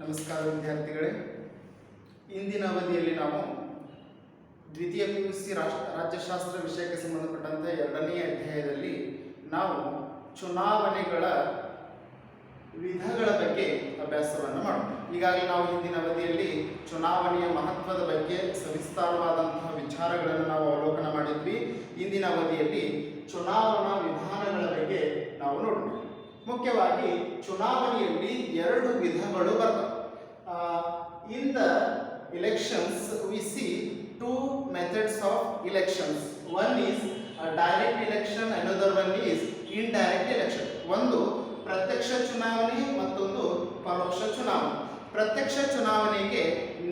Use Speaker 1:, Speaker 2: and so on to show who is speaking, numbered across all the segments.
Speaker 1: ನಮಸ್ಕಾರ ವಿದ್ಯಾರ್ಥಿಗಳೇ, ಇಂದಿನ ಅವಧಿಯಲ್ಲಿ ನಾವು ದ್ವಿತೀಯ PUC ರಾಜ್ಯಶಾಸ್ತ್ರ ವಿಷಯಕ್ಕೆ ಸಂಬಂಧಪಟ್ಟಂತೆ 2ನೇ ಅಧ್ಯಾಯದಲ್ಲಿ ನಾವು ಚುನಾವಣೆಗಳ ವಿಧಗಳ ಬಗ್ಗೆ ಅಭ್ಯಾಸವನ್ನು ಮಾಡೋಣ. ಈಗಾಗಲೇ ನಾವು ಹಿಂದಿನ ಅವಧಿಯಲ್ಲಿ ಚುನಾವಣೆಯ ಮಹತ್ವದ ಬಗ್ಗೆ ಸವಿಸ್ತಾರವಾದಂತಹ ವಿಚಾರಗಳನ್ನು ನಾವು ಅವಲೋಕನ ಮಾಡಿದ್ವಿ. ಇಂದಿನ ಅವಧಿಯಲ್ಲಿ ಚುನಾವಣಾ ವಿಧಾನಗಳ ಬಗ್ಗೆ ನಾವು ನೋಡೋಣ. ಮುಖ್ಯವಾಗಿ ಚುನಾವಣೆಯಲ್ಲಿ 2 ವಿಧಗಳು ಬರ್ತವೆ. In the elections we see 2 methods of elections. One is a direct election, another one is indirect election. ಒಂದು ಪ್ರತ್ಯಕ್ಷ ಚುನಾವಣೆ, ಮತ್ತೊಂದು ಪರೋಕ್ಷ ಚುನಾವಣೆ. ಪ್ರತ್ಯಕ್ಷ ಚುನಾವಣೆಗೆ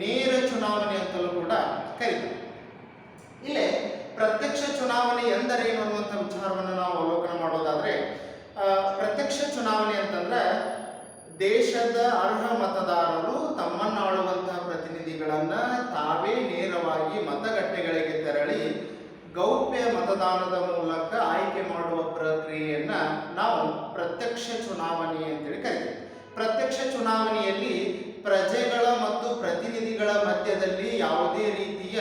Speaker 1: ನೇರ ಚುನಾವಣೆ ಅಂತಲೂ ಕೂಡ ಕರೀತಾರೆ. ಇಲ್ಲೇ ಪ್ರತ್ಯಕ್ಷ ಚುನಾವಣೆ ಎಂದರೇನು ಅನ್ನುವಂಥ ವಿಚಾರವನ್ನು ನಾವು ಅವಲೋಕನ ಮಾಡೋದಾದ್ರೆ, ಪ್ರತ್ಯಕ್ಷ ಚುನಾವಣೆ ಅಂತಂದ್ರೆ ದೇಶದ ಅರ್ಹ ಮತದಾರರು ತಮ್ಮನ್ನಾಳುವಂತಹ ಪ್ರತಿನಿಧಿಗಳನ್ನ ತಾವೇ ನೇರವಾಗಿ ಮತಗಟ್ಟೆಗಳಿಗೆ ತೆರಳಿ ಗೌಪ್ಯ ಮತದಾನದ ಮೂಲಕ ಆಯ್ಕೆ ಮಾಡುವ ಪ್ರಕ್ರಿಯೆಯನ್ನ ನಾವು ಪ್ರತ್ಯಕ್ಷ ಚುನಾವಣೆ ಅಂತೇಳಿ ಕರಿತೀವಿ. ಪ್ರತ್ಯಕ್ಷ ಚುನಾವಣೆಯಲ್ಲಿ ಪ್ರಜೆಗಳ ಮತ್ತು ಪ್ರತಿನಿಧಿಗಳ ಮಧ್ಯದಲ್ಲಿ ಯಾವುದೇ ರೀತಿಯ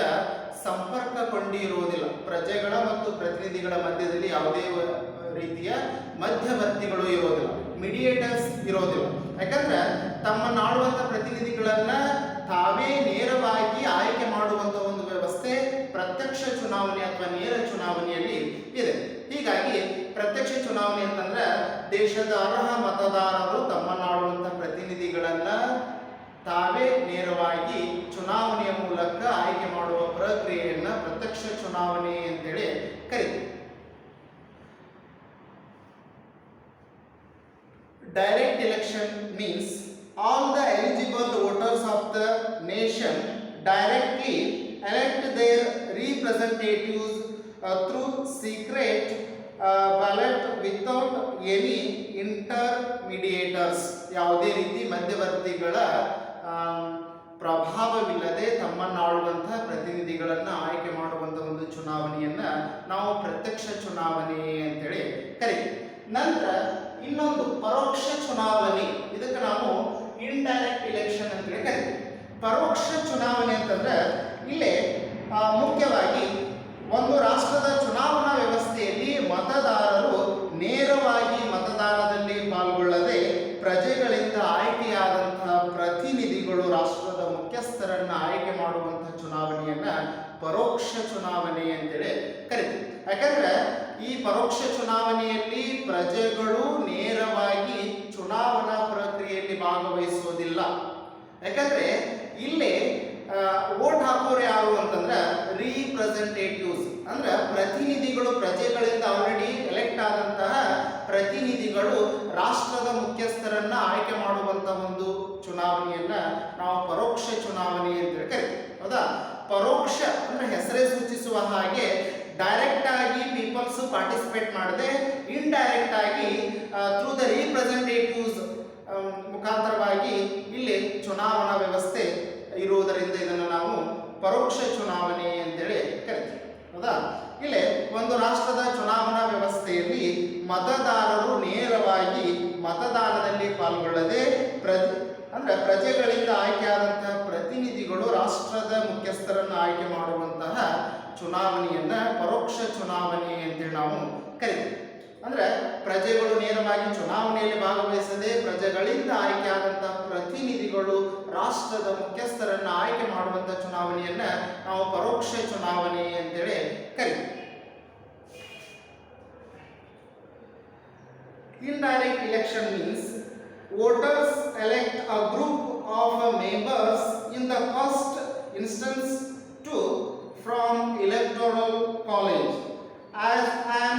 Speaker 1: ಸಂಪರ್ಕ ಕೊಂಡಿರುವುದಿಲ್ಲ. ಪ್ರಜೆಗಳ ಮತ್ತು ಪ್ರತಿನಿಧಿಗಳ ಮಧ್ಯದಲ್ಲಿ ಯಾವುದೇ ರೀತಿಯ ಮಧ್ಯವರ್ತಿಗಳು ಇರೋದಿಲ್ಲ, ಮೀಡಿಯೇಟರ್ಸ್ ಇರೋದಿಲ್ಲ. ಯಾಕಂದ್ರೆ ತಮ್ಮನ್ನಾಳುವಂಥ ಪ್ರತಿನಿಧಿಗಳನ್ನ ತಾವೇ ನೇರವಾಗಿ ಆಯ್ಕೆ ಮಾಡುವಂಥ ಒಂದು ವ್ಯವಸ್ಥೆ ಪ್ರತ್ಯಕ್ಷ ಚುನಾವಣೆ ಅಥವಾ ನೇರ ಚುನಾವಣೆಯಲ್ಲಿ ಇದೆ. ಹೀಗಾಗಿ ಪ್ರತ್ಯಕ್ಷ ಚುನಾವಣೆ ಅಂತಂದ್ರೆ ದೇಶದ ಅರ್ಹ ಮತದಾರರು ತಮ್ಮನ್ನಾಳುವಂಥ ಪ್ರತಿನಿಧಿಗಳನ್ನ ತಾವೇ ನೇರವಾಗಿ ಚುನಾವಣೆಯ ಮೂಲಕ ಆಯ್ಕೆ ಮಾಡುವ ಪ್ರಕ್ರಿಯೆಯನ್ನ ಪ್ರತ್ಯಕ್ಷ ಚುನಾವಣೆ ಅಂತೇಳಿ ಕರೀತೀವಿ. Direct election means all the eligible voters of the nation directly elect their representatives through secret ballot without any intermediators. ಯಾವುದೇ ರೀತಿ ಮಧ್ಯವರ್ತಿಗಳ ಪ್ರಭಾವವಿಲ್ಲದೆ ತಮ್ಮನ್ನಾಳುವಂತಹ ಪ್ರತಿನಿಧಿಗಳನ್ನು ಆಯ್ಕೆ ಮಾಡುವಂಥ ಒಂದು ಚುನಾವಣೆಯನ್ನ ನಾವು ಪ್ರತ್ಯಕ್ಷ ಚುನಾವಣೆ ಅಂತೇಳಿ ಕರಿತೀವಿ. ನಂತರ ಇನ್ನೊಂದು ಪರೋಕ್ಷ ಚುನಾವಣೆ, ಇದಕ್ಕೆ ನಾವು ಇಂಡೈರೆಕ್ಟ್ ಎಲೆಕ್ಷನ್ ಅಂತೇಳಿ ಕರಿತೀವಿ. ಪರೋಕ್ಷ ಚುನಾವಣೆ ಅಂತಂದ್ರೆ ಇಲ್ಲೇ ಮುಖ್ಯವಾಗಿ ಒಂದು ರಾಷ್ಟ್ರದ ಚುನಾವಣಾ ವ್ಯವಸ್ಥೆಯಲ್ಲಿ ಮತದಾರರು ನೇರವಾಗಿ ಮತದಾನದಲ್ಲಿ ಪಾಲ್ಗೊಳ್ಳದೆ ಪ್ರಜೆಗಳಿಂದ ಆಯ್ಕೆಯಾದಂತಹ ಪ್ರತಿನಿಧಿಗಳು ರಾಷ್ಟ್ರದ ಮುಖ್ಯಸ್ಥರನ್ನ ಆಯ್ಕೆ ಮಾಡುವಂತಹ ಚುನಾವಣೆಯನ್ನ ಪರೋಕ್ಷ ಚುನಾವಣೆ ಅಂತೇಳಿ ಕರಿತೀವಿ. ಯಾಕಂದ್ರೆ ಈ ಪರೋಕ್ಷ ಚುನಾವಣೆಯಲ್ಲಿ ಪ್ರಜೆಗಳು ನೇರವಾಗಿ ಚುನಾವಣಾ ಪ್ರಕ್ರಿಯೆಯಲ್ಲಿ ಭಾಗವಹಿಸೋದಿಲ್ಲ. ಯಾಕಂದ್ರೆ ಇಲ್ಲಿ ವೋಟ್ ಹಾಕೋರು ಯಾರು ಅಂತಂದ್ರೆ ರೀಪ್ರೆಸೆಂಟೇಟಿವ್ಸ್, ಅಂದ್ರೆ ಪ್ರತಿನಿಧಿಗಳು, ಪ್ರಜೆಗಳಿಂದ ಆಲ್ರೆಡಿ ಎಲೆಕ್ಟ್ ಆದಂತಹ ಪ್ರತಿನಿಧಿಗಳು ರಾಷ್ಟ್ರದ ಮುಖ್ಯಸ್ಥರನ್ನ ಆಯ್ಕೆ ಮಾಡುವಂತ ಒಂದು ಚುನಾವಣೆಯನ್ನ ನಾವು ಪರೋಕ್ಷ ಚುನಾವಣೆ ಅಂತೇಳಿ ಕರಿತೀವಿ. ಹೌದಾ? ಪರೋಕ್ಷ ಅಂದ್ರೆ ಹೆಸರೇ ಸೂಚಿಸುವ ಹಾಗೆ ಡೈರೆಕ್ಟ್ ಆಗಿ ಪೀಪಲ್ಸ್ ಪಾರ್ಟಿಸಿಪೇಟ್ ಮಾಡದೆ ಇಂಡೈರೆಕ್ಟ್ ಆಗಿ ಥ್ರೂ ದ ರೀಪ್ರೆಸೆಂಟೇಟಿವ್ಸ್ ಮುಖಾಂತರವಾಗಿ ಇಲ್ಲಿ ಚುನಾವಣಾ ವ್ಯವಸ್ಥೆ ಇರುವುದರಿಂದ ಇದನ್ನು ನಾವು ಪರೋಕ್ಷ ಚುನಾವಣೆ ಅಂತೇಳಿ ಕರಿತೀವಿ. ಹೌದಾ? ಇಲ್ಲಿ ಒಂದು ರಾಷ್ಟ್ರದ ಚುನಾವಣಾ ವ್ಯವಸ್ಥೆಯಲ್ಲಿ ಮತದಾರರು ನೇರವಾಗಿ ಮತದಾನದಲ್ಲಿ ಪಾಲ್ಗೊಳ್ಳದೆ ಅಂದ್ರೆ ಪ್ರಜೆಗಳಿಂದ ಆಯ್ಕೆಯಾದಂತಹ ಪ್ರತಿನಿಧಿಗಳು ರಾಷ್ಟ್ರದ ಮುಖ್ಯಸ್ಥರನ್ನು ಆಯ್ಕೆ ಮಾಡುವಂತಹ ಚುನಾವಣೆಯನ್ನ ಪರೋಕ್ಷ ಚುನಾವಣೆ ಅಂತೇಳಿ ನಾವು ಕರಿತೀವಿ. ಅಂದ್ರೆ ಪ್ರಜೆಗಳು ನೇರವಾಗಿ ಚುನಾವಣೆಯಲ್ಲಿ ಭಾಗವಹಿಸದೆ ಪ್ರಜೆಗಳಿಂದ ಆಯ್ಕೆಯಾದಂತಹ ಪ್ರತಿನಿಧಿಗಳು ರಾಷ್ಟ್ರದ ಮುಖ್ಯಸ್ಥರನ್ನ ಆಯ್ಕೆ ಮಾಡುವಂತಹ ಚುನಾವಣೆಯನ್ನ ನಾವು ಪರೋಕ್ಷ ಚುನಾವಣೆ ಅಂತೇಳಿ ಕರಿತೀವಿ. Indirect election means voters elect a group of members in the first instance from electoral college as an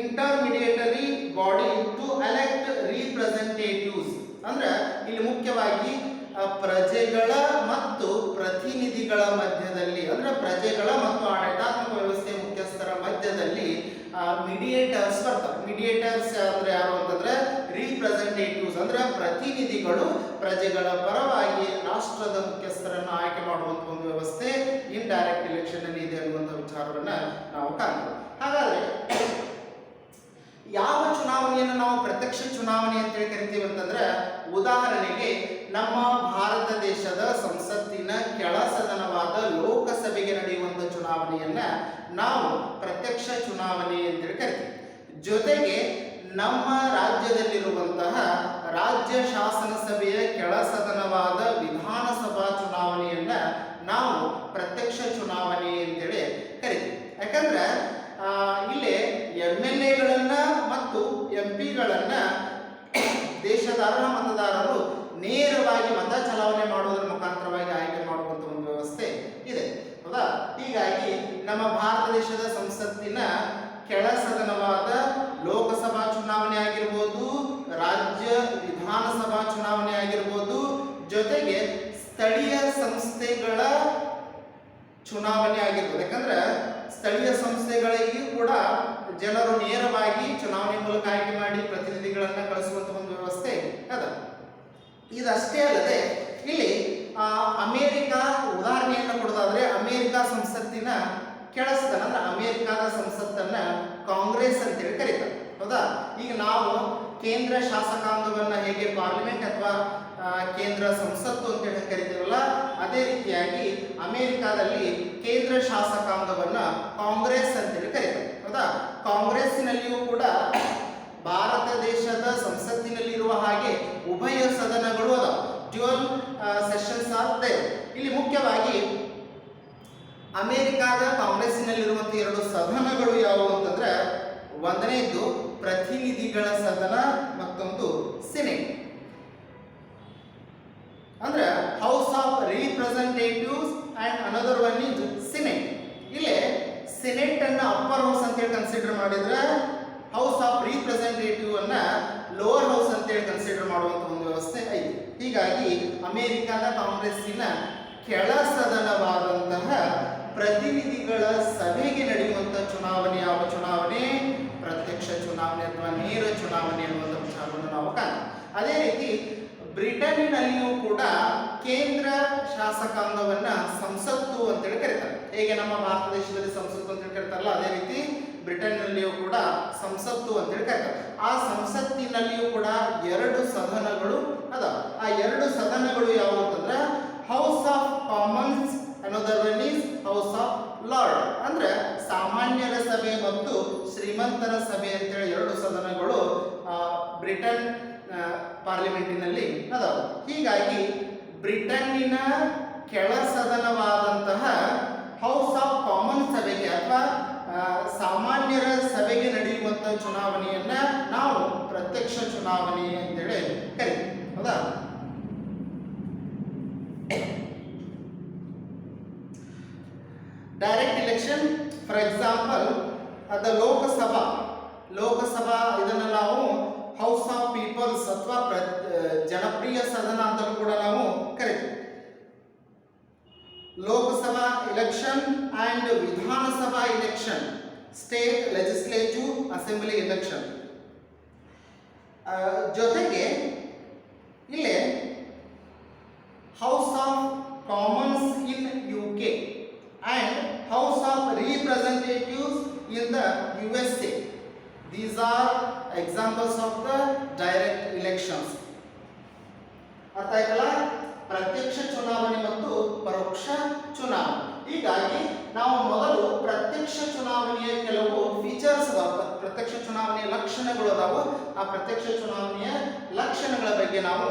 Speaker 1: intermediary body to elect representatives. ಅಂದ್ರೆ ಇಲ್ಲಿ ಮುಖ್ಯವಾಗಿ ಪ್ರಜೆಗಳ ಮತ್ತು ಪ್ರತಿನಿಧಿಗಳ ಮಧ್ಯದಲ್ಲಿ, ಅಂದ್ರೆ ಪ್ರಜೆಗಳ ಮತ್ತು ಆಡಳಿತಾತ್ಮಕ ವ್ಯವಸ್ಥೆ ಮುಖ್ಯಸ್ಥರ ಮಧ್ಯದಲ್ಲಿ ಮೀಡಿಯೇಟರ್ಸ್ ಬರ್ತಾರೆ. ಮೀಡಿಯೇಟರ್ಸ್ ಅಂದ್ರೆ ಯಾರು ಅಂತಂದ್ರೆ ರೀಪ್ರೆಸೆಂಟೇಟಿವ್ಸ್, ಅಂದ್ರೆ ಪ್ರತಿನಿಧಿಗಳು ಪ್ರಜೆಗಳ ಪರವಾಗಿ ರಾಷ್ಟ್ರದ ಮುಖ್ಯಸ್ಥರನ್ನು ಆಯ್ಕೆ ಮಾಡುವಂತ ಒಂದು ವ್ಯವಸ್ಥೆ ಇಂಡೈರೆಕ್ಟ್ ಎಲೆಕ್ಷನ್ ಅಲ್ಲಿ ಇದೆ ಅನ್ನುವಂಥ ವಿಚಾರವನ್ನ ನಾವು ಕಾಣ್ತೀವಿ. ಹಾಗಾದ್ರೆ ಯಾವ ಚುನಾವಣೆಯನ್ನು ನಾವು ಪ್ರತ್ಯಕ್ಷ ಚುನಾವಣೆ ಅಂತ ಕರಿತೀವಿ ಅಂತಂದ್ರೆ, ಉದಾಹರಣೆಗೆ ನಮ್ಮ ಭಾರತ ದೇಶದ ಸಂಸತ್ತಿನ ಕೆಳ ಸದನವಾದ ಲೋಕಸಭೆಗೆ ನಡೆಯುವಂಥ ಚುನಾವಣೆಯನ್ನ ನಾವು ಪ್ರತ್ಯಕ್ಷ ಚುನಾವಣೆ ಅಂತೇಳಿ ಕರಿತೀವಿ. ಜೊತೆಗೆ ನಮ್ಮ ರಾಜ್ಯದಲ್ಲಿರುವಂತಹ ರಾಜ್ಯ ಶಾಸನ ಸಭೆಯ ಕೆಳ ಸದನವಾದ ವಿಧಾನಸಭಾ ಚುನಾವಣೆಯನ್ನ ನಾವು ಪ್ರತ್ಯಕ್ಷ ಚುನಾವಣೆ ಅಂತೇಳಿ ಕರಿತೀವಿ. ಯಾಕಂದ್ರೆ ಇಲ್ಲಿ MLAಗಳನ್ನ ಮತ್ತು MP ಗಳನ್ನ ದೇಶದ ಅರ್ಹ ಮತದಾರರು ನೇರವಾಗಿ ಮತ ಚಲಾವಣೆ ಮಾಡುವುದರ ಮುಖಾಂತರವಾಗಿ ಆಯ್ಕೆ ಮಾಡುವಂತ ಒಂದು ವ್ಯವಸ್ಥೆ ಇದೆ, ಹೌದಾ? ಹೀಗಾಗಿ ನಮ್ಮ ಭಾರತ ದೇಶದ ಸಂಸತ್ತಿನ ಕೆಳ ಸದನವಾದ ಲೋಕಸಭಾ ಚುನಾವಣೆ ಆಗಿರ್ಬೋದು, ರಾಜ್ಯ ವಿಧಾನಸಭಾ ಚುನಾವಣೆ ಆಗಿರ್ಬೋದು, ಜೊತೆಗೆ ಸ್ಥಳೀಯ ಸಂಸ್ಥೆಗಳ ಚುನಾವಣೆ ಆಗಿರ್ಬೋದು. ಯಾಕಂದ್ರೆ ಸ್ಥಳೀಯ ಸಂಸ್ಥೆಗಳಿಗೂ ಕೂಡ ಜನರು ನೇರವಾಗಿ ಚುನಾವಣೆ ಮೂಲಕ ಆಯ್ಕೆ ಮಾಡಿ ಪ್ರತಿನಿಧಿಗಳನ್ನ ಕಳಿಸುವಂತ ಒಂದು ವ್ಯವಸ್ಥೆ ಅದ. ಇದಷ್ಟೇ ಅಲ್ಲದೆ ಇಲ್ಲಿ ಅಮೇರಿಕಾ ಉದಾಹರಣೆಯನ್ನು ಕೊಡೋದಾದ್ರೆ ಅಮೇರಿಕಾ ಸಂಸತ್ತಿನ ಕೆಳ ಸದನ ಅಂದ್ರೆ ಅಮೇರಿಕಾದ ಸಂಸತ್ತನ್ನ ಕಾಂಗ್ರೆಸ್ ಅಂತೇಳಿ ಕರೀತಾರೆ, ಹೌದಾ? ಈಗ ನಾವು ಕೇಂದ್ರ ಶಾಸಕಾಂಗವನ್ನ ಹೇಗೆ ಪಾರ್ಲಿಮೆಂಟ್ ಅಥವಾ ಕೇಂದ್ರ ಸಂಸತ್ತು ಅಂತೇಳಿ ಕರಿತೀವಲ್ಲ, ಅದೇ ರೀತಿಯಾಗಿ ಅಮೇರಿಕಾದಲ್ಲಿ ಕೇಂದ್ರ ಶಾಸಕಾಂಗವನ್ನ ಕಾಂಗ್ರೆಸ್ ಅಂತೇಳಿ ಕರೀತಾರೆ, ಹೌದಾ? ಕಾಂಗ್ರೆಸ್ಸಿನಲ್ಲಿಯೂ ಕೂಡ ಭಾರತ ದೇಶದ ಸಂಸತ್ತಿನಲ್ಲಿರುವ ಹಾಗೆ ಉಭಯ ಸದನಗಳು ಅದ, ಡ್ಯುಯಲ್ ಸೆಷನ್ಸ್ ಆರ್ ದೇರ್. ಇಲ್ಲಿ ಮುಖ್ಯವಾಗಿ ಅಮೇರಿಕಾದ ಕಾಂಗ್ರೆಸ್ಸಿನಲ್ಲಿರುವಂತಹ ಎರಡು ಸದನಗಳು ಯಾವುವು ಅಂತಂದ್ರೆ, ಒಂದನೇದು ಪ್ರತಿನಿಧಿಗಳ ಸದನ, ಮತ್ತೊಂದು ಸಿನೆಟ್. ಅಂದ್ರೆ house of representatives and another one is senate. ಇಲ್ಲಿ ಸಿನೆಟ್ ಅನ್ನ ಅಪ್ಪರ್ ಹೌಸ್ ಅಂತೇಳಿ ಕನ್ಸಿಡರ್ ಮಾಡಿದ್ರೆ ಹೌಸ್ ಆಫ್ ರಿಪ್ರೆಸೆಂಟೇಟಿವ್ ಅನ್ನ ಲೋವರ್ ಹೌಸ್ ಅಂತೇಳಿ ಕನ್ಸಿಡರ್ ಮಾಡುವಂತ ಒಂದು ವ್ಯವಸ್ಥೆ ಐತಿ. ಹೀಗಾಗಿ ಅಮೇರಿಕಾದ ಕಾಂಗ್ರೆಸ್ಸಿನ ಕೆಳ ಸದನವಾದಂತಹ ಪ್ರತಿನಿಧಿಗಳ ಸಭೆಗೆ ನಡೆಯುವಂತ ಚುನಾವಣೆ ಯಾವ ಚುನಾವಣೆ? ಪ್ರತ್ಯಕ್ಷ ಚುನಾವಣೆ ಅಥವಾ ನೇರ ಚುನಾವಣೆ ಅನ್ನುವಂಥ ವಿಚಾರವನ್ನು ನಾವು ಕಾಣ್ತೀವಿ. ಅದೇ ರೀತಿ ಬ್ರಿಟನ್ನಿನಲ್ಲಿಯೂ ಕೂಡ ಕೇಂದ್ರ ಶಾಸಕಾಂಗವನ್ನ ಸಂಸತ್ತು ಅಂತೇಳಿ ಕರೀತಾರೆ. ಹೇಗೆ ನಮ್ಮ ಭಾರತ ದೇಶದಲ್ಲಿ ಸಂಸತ್ತು ಅಂತೇಳಿ ಕರೀತಾರಲ್ಲ, ಅದೇ ರೀತಿ ಬ್ರಿಟನ್ನಲ್ಲಿಯೂ ಕೂಡ ಸಂಸತ್ತು ಅಂತೇಳಿ ಕರೀತಾರೆ. ಆ ಸಂಸತ್ತಿನಲ್ಲಿಯೂ ಕೂಡ ಎರಡು ಸದನಗಳು ಅದ. ಆ ಎರಡು ಸದನಗಳು ಯಾವುವು ಅಂತಂದ್ರೆ house of Commons, another one is house of lord. ಅಂದ್ರೆ ಸಾಮಾನ್ಯರ ಸಭೆ ಮತ್ತು ಶ್ರೀಮಂತರ ಸಭೆ ಅಂತೇಳಿ ಎರಡು ಸದನಗಳು ಬ್ರಿಟನ್ ಪಾರ್ಲಿಮೆಂಟಿನಲ್ಲಿ ಅದಾವ. ಹೀಗಾಗಿ ಬ್ರಿಟನ್ನಿನ ಕೆಳ ಸದನವಾದಂತಹ ಹೌಸ್ ಆಫ್ ಕಾಮನ್ ಸಭೆಗೆ ಅಥವಾ ಸಾಮಾನ್ಯರ ಸಭೆಗೆ ನಡೆಯುವಂತಹ ಚುನಾವಣೆಯನ್ನ ನಾವು ಪ್ರತ್ಯಕ್ಷ ಚುನಾವಣೆ ಅಂತೇಳಿ ಕರಿತೀವಿ, ಹೌದಾ? ಡೈರೆಕ್ಟ್ ಎಲೆಕ್ಷನ್, ಫಾರ್ ಎಕ್ಸಾಂಪಲ್ ಅದ ಲೋಕಸಭಾ ಇದನ್ನ ನಾವು ಹೌಸ್ ಆಫ್ ಪೀಪಲ್ಸ್ ಅಥವಾ ಜನಪ್ರಿಯ ಸದನ ಅಂತಲೂ ಕೂಡ ನಾವು ಕರಿತೀವಿ. ಲೋಕಸಭಾ ಎಲೆಕ್ಷನ್ ಅಂಡ್ ವಿಧಾನಸಭಾ election, state legislative assembly election. ಜೊತೆಗೆ ಇಲ್ಲಿ house of Commons in UK and House of Representatives in the USA. These are examples of the direct elections. ಅರ್ಥ ಆಯ್ತಲ್ಲ? ಪ್ರತ್ಯಕ್ಷ ಚುನಾವಣೆ ಮತ್ತು ಪರೋಕ್ಷ ಚುನಾವಣೆ. ಹೀಗಾಗಿ ನಾವು ಮೊದಲು ಪ್ರತ್ಯಕ್ಷ ಚುನಾವಣೆಯ ಕೆಲವು ಫೀಚರ್ಸ್ ಅದಾವ, ಪ್ರತ್ಯಕ್ಷ ಚುನಾವಣೆಯ ಲಕ್ಷಣಗಳು ಅದಾವು. ಆ ಪ್ರತ್ಯಕ್ಷ ಚುನಾವಣೆಯ ಲಕ್ಷಣಗಳ ಬಗ್ಗೆ ನಾವು